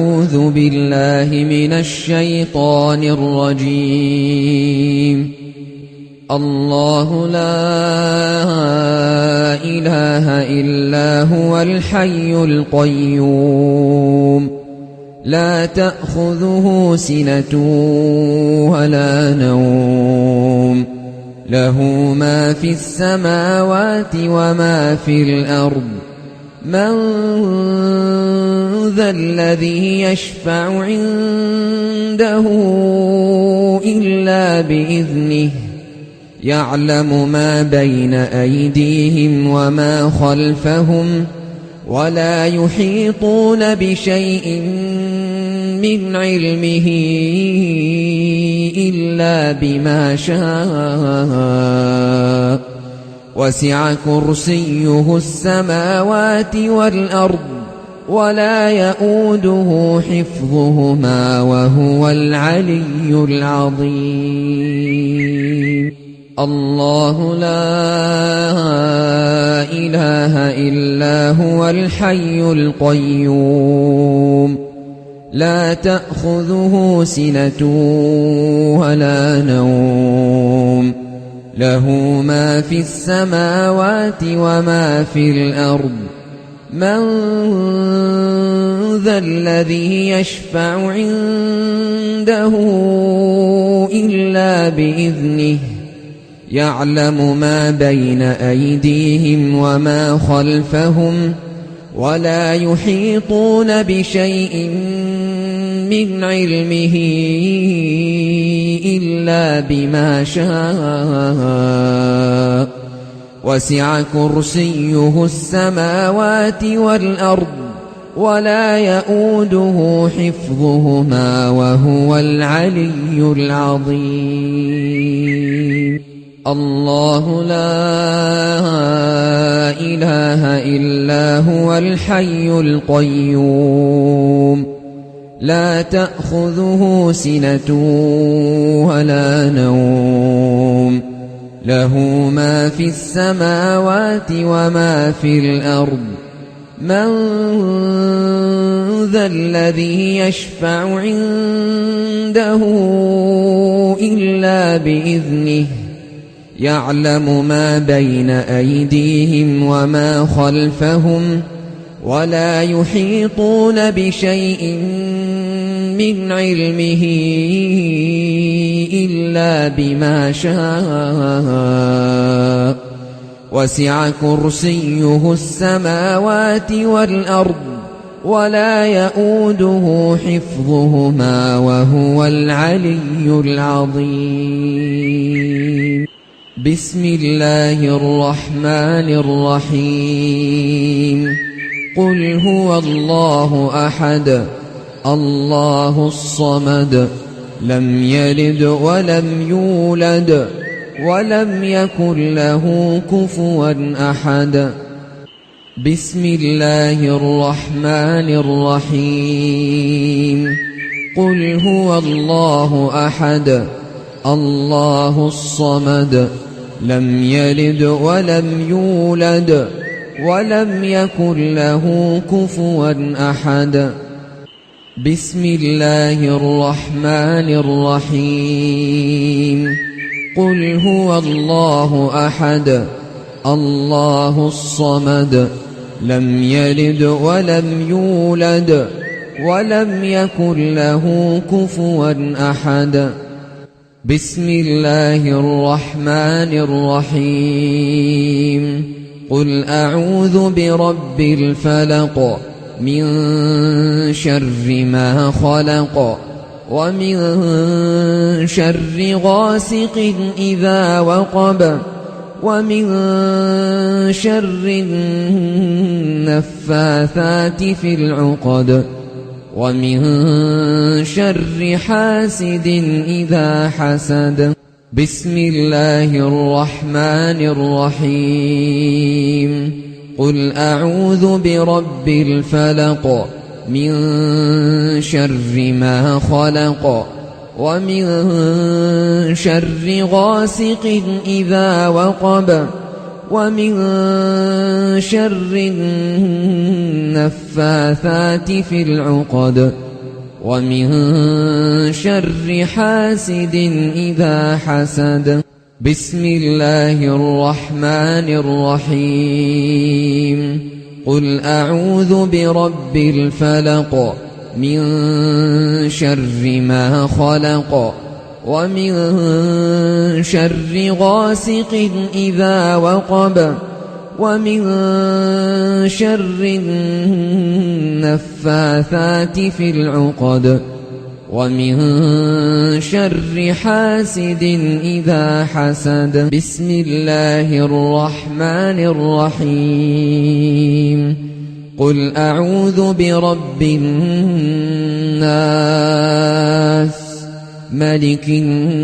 أعوذ بالله من الشيطان الرجيم. الله لا إله إلا هو الحي القيوم لا تأخذه سنة ولا نوم له ما في السماوات وما في الأرض من ذا الذي يشفع عنده إلا بإذنه يعلم ما بين أيديهم وما خلفهم ولا يحيطون بشيء من علمه إلا بما شاء وسع كرسيه السماوات والأرض ولا يؤوده حفظهما وهو العلي العظيم. الله لا إله إلا هو الحي القيوم لا تأخذه سنة ولا نوم له ما في السماوات وما في الأرض من ذا الذي يشفع عنده إلا بإذنه يعلم ما بين أيديهم وما خلفهم ولا يحيطون بشيء من علمه إلا بما شاء وسع كرسيه السماوات والأرض ولا يؤوده حفظهما وهو العلي العظيم. الله لا إله إلا هو الحي القيوم لا تأخذه سنة ولا نوم له ما في السماوات وما في الأرض من ذا الذي يشفع عنده إلا بإذنه يعلم ما بين أيديهم وما خلفهم ولا يحيطون بشيء من علمه إلا بما شاء وسع كرسيه السماوات والأرض ولا يؤوده حفظهما وهو العلي العظيم. بسم الله الرحمن الرحيم. قل هو الله أحد الله الصمد لم يلد ولم يولد ولم يكن له كفوا أحد. بسم الله الرحمن الرحيم. قل هو الله أحد الله الصمد لم يلد ولم يولد ولم يكن له كفوا أحد. بسم الله الرحمن الرحيم. قل هو الله أحد الله الصمد لم يلد ولم يولد ولم يكن له كفوا أحد. بسم الله الرحمن الرحيم. قل أعوذ برب الفلق من شر ما خلق ومن شر غاسق إذا وقب ومن شر النفاثات في العقد ومن شر حاسد إذا حسد. بسم الله الرحمن الرحيم. قل أعوذ برب الفلق من شر ما خلق ومن شر غاسق إذا وقب ومن شر النفاثات في العقد ومن شر حاسد إذا حسد. بسم الله الرحمن الرحيم. قل أعوذ برب الفلق من شر ما خلق ومن شر غاسق إذا وقب ومن شر النفاثات في العقد ومن شر حاسد إذا حسد. بسم الله الرحمن الرحيم. قل أعوذ برب الناس ملك الناس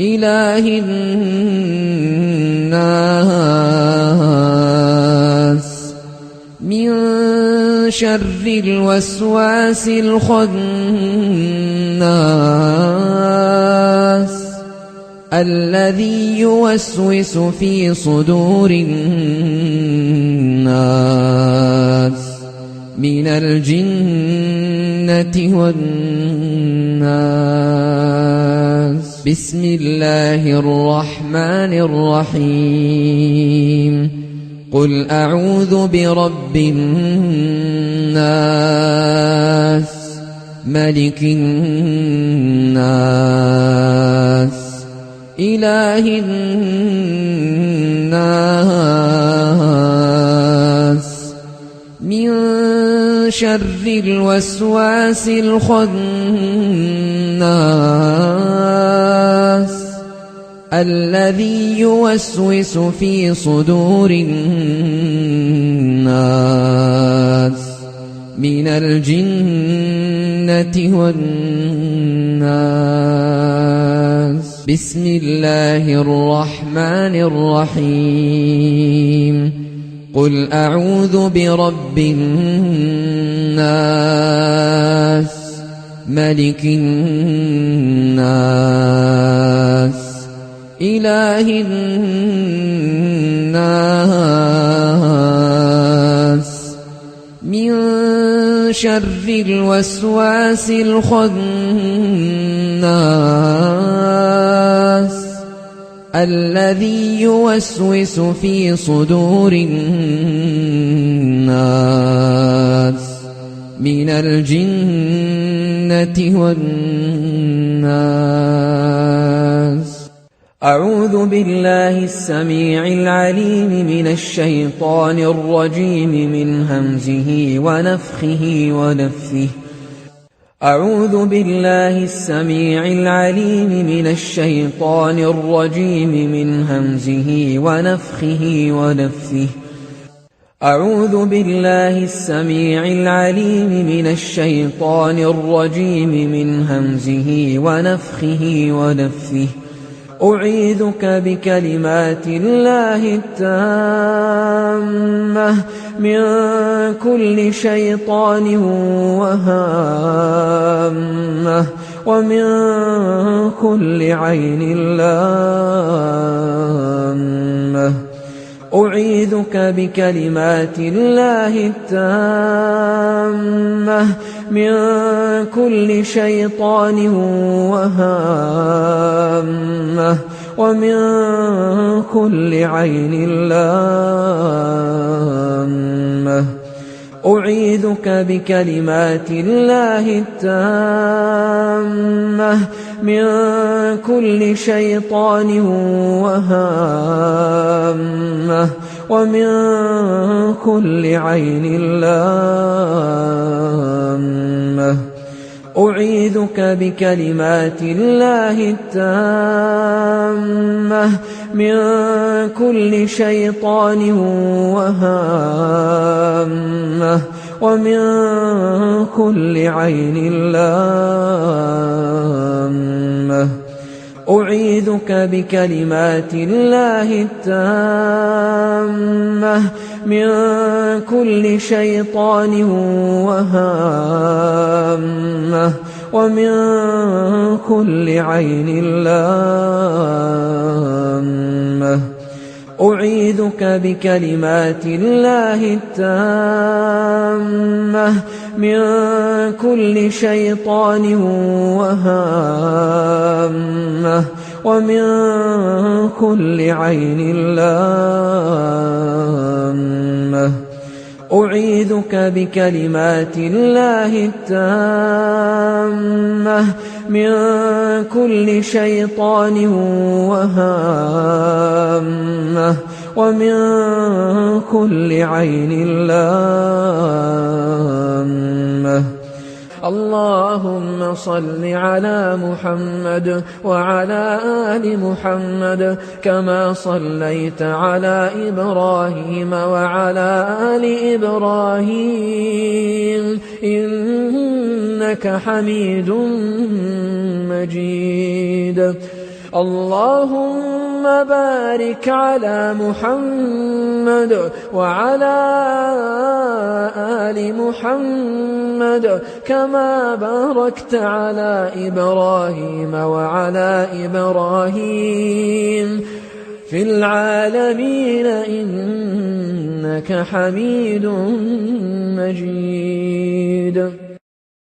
إله الناس من شر الوسواس الخناس الذي يوسوس في صدور الناس من الجنة والناس. بسم الله الرحمن الرحيم. قل أعوذ برب الناس ملك الناس إله الناس من شر الوسواس الخناس الذي يوسوس في صدور الناس من الجنة والناس. بسم الله الرحمن الرحيم. قل أعوذ برب الناس ملك الناس إله الناس من شر الوسواس الخناس الذي يوسوس في صدور الناس من الجنة والناس. أعوذ بالله السميع العليم من الشيطان الرجيم من همزه ونفخه ونفثه. أعوذ بالله السميع العليم من الشيطان الرجيم من همزه ونفخه ونفثه. أعوذ بالله السميع العليم من الشيطان الرجيم من همزه ونفخه ونفثه. أعيذك بكلمات الله التامة من كل شيطان وهامة ومن كل عين لامة. أعيذك بكلمات الله التامة من كل شيطان وهامة ومن كل عين لامة. أعيذك بكلمات الله التامة من كل شيطان وهامة ومن كل عين لامة. أعيذك بكلمات الله التامة من كل شيطان وهامة ومن كل عين لامة. أعيذك بكلمات الله التامة من كل شيطان وهامة ومن كل عين لامة. أعيذك بكلمات الله التامة من كل شيطان وهامة ومن كل عين لامة أعيذك بكلمات الله التامة من كل شيطان وهامة ومن كل عين لامة اللهم صل على محمد وعلى آل محمد كما صليت على إبراهيم وعلى آل إبراهيم إنك حميد مجيد اللهم بارك على محمد وعلى آل محمد كما باركت على إبراهيم وعلى إبراهيم في العالمين إنك حميد مجيد.